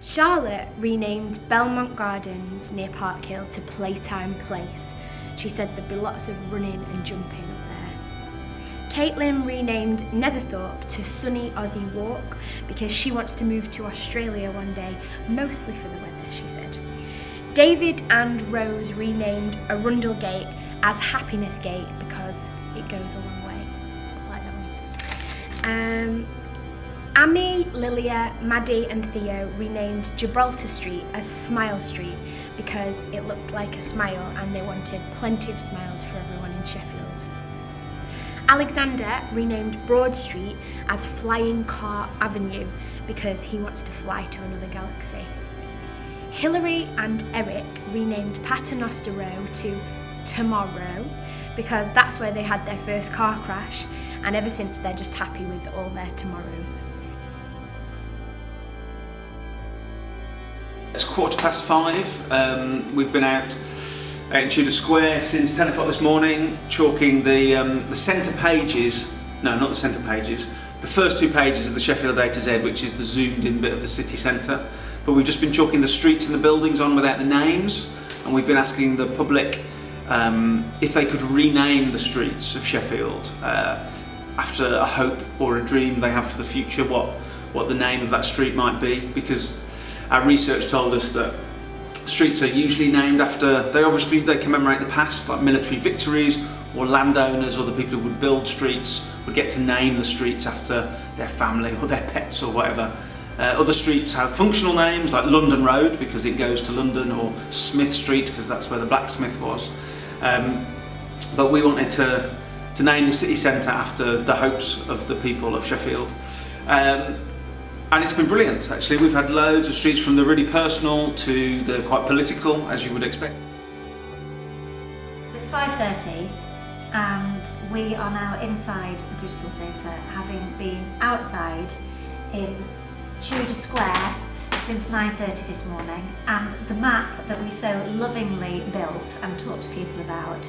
Charlotte renamed Belmont Gardens near Park Hill to Playtime Place. She said there'd be lots of running and jumping up there. Caitlin renamed Netherthorpe to Sunny Aussie Walk because she wants to move to Australia one day, mostly for the weather, she said. David and Rose renamed Arundel Gate as Happiness Gate because it goes a long way. I like that one. Amy, Lilia, Maddie and Theo renamed Gibraltar Street as Smile Street because it looked like a smile and they wanted plenty of smiles for everyone in Sheffield. Alexander renamed Broad Street as Flying Car Avenue because he wants to fly to another galaxy. Hilary and Eric renamed Paternoster Row to Tomorrow because that's where they had their first car crash, and ever since they're just happy with all their tomorrows. It's 5:15. We've been out in Tudor Square since 10 o'clock this morning, chalking the centre pages, no, not the centre pages, the first two pages of the Sheffield A-Z, which is the zoomed in bit of the city centre. But we've just been chalking the streets and the buildings on without the names, and we've been asking the public if they could rename the streets of Sheffield after a hope or a dream they have for the future, what the name of that street might be, because our research told us that streets are usually named after, they commemorate the past, like military victories, or landowners or the people who would build streets would get to name the streets after their family or their pets or whatever. Other streets have functional names like London Road because it goes to London, or Smith Street because that's where the blacksmith was. But we wanted to name the city centre after the hopes of the people of Sheffield. And it's been brilliant, actually. We've had loads of streets, from the really personal to the quite political, as you would expect. So it's 5:30 and we are now inside the Crucible Theatre, having been outside in Tudor Square since 9:30 this morning, and the map that we so lovingly built and talked to people about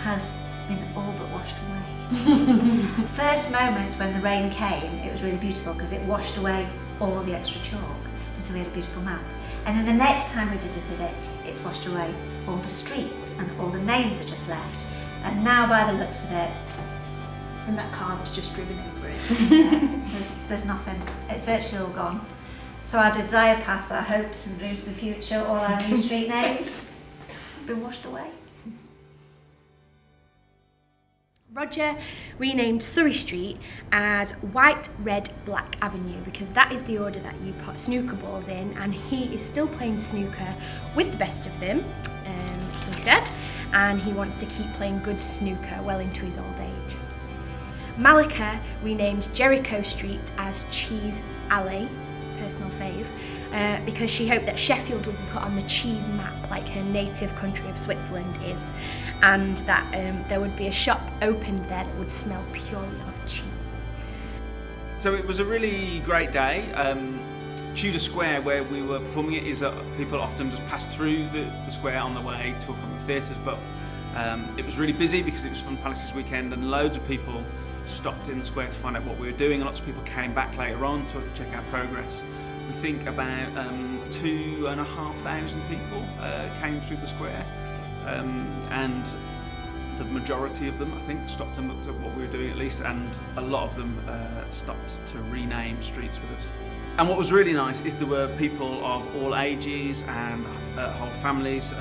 has been all but washed away. First moments when the rain came, it was really beautiful because it washed away all the extra chalk, and so we had a beautiful map. And then the next time we visited it, it's washed away all the streets and all the names are just left. And now, by the looks of it, And that car was just driven over it. yeah, there's nothing. It's virtually all gone. So our desire path, our hopes and dreams for the future, all our new street names have been washed away. Roger renamed Surrey Street as White, Red, Black Avenue because that is the order that you put snooker balls in, and he is still playing snooker with the best of them, he said, and he wants to keep playing good snooker well into his old age. Malika renamed Jericho Street as Cheese Alley, personal fave, because she hoped that Sheffield would be put on the cheese map like her native country of Switzerland is, and that there would be a shop opened there that would smell purely of cheese. So it was a really great day. Tudor Square, where we were performing it, is that people often just pass through the square on the way to or from the theatres, but it was really busy because it was Fun Palace's weekend, and loads of people stopped in the square to find out what we were doing, and lots of people came back later on to check our progress. We think about 2,500 people came through the square, and the majority of them, I think, stopped and looked at what we were doing at least, and a lot of them stopped to rename streets with us. And what was really nice is there were people of all ages and whole families,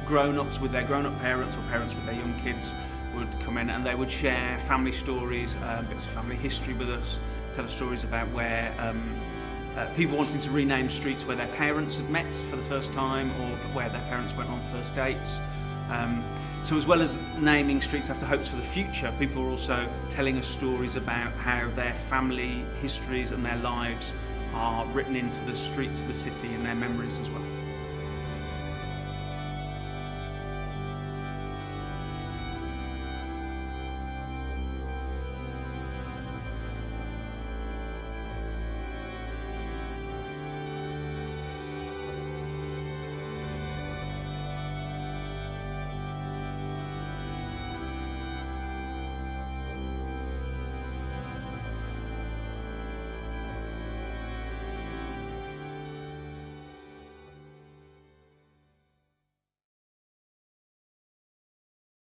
grown-ups with their grown-up parents or parents with their young kids would come in, and they would share family stories, bits of family history with us, tell us stories about where people wanting to rename streets where their parents had met for the first time, or where their parents went on first dates. So as well as naming streets after hopes for the future, people were also telling us stories about how their family histories and their lives are written into the streets of the city and their memories as well.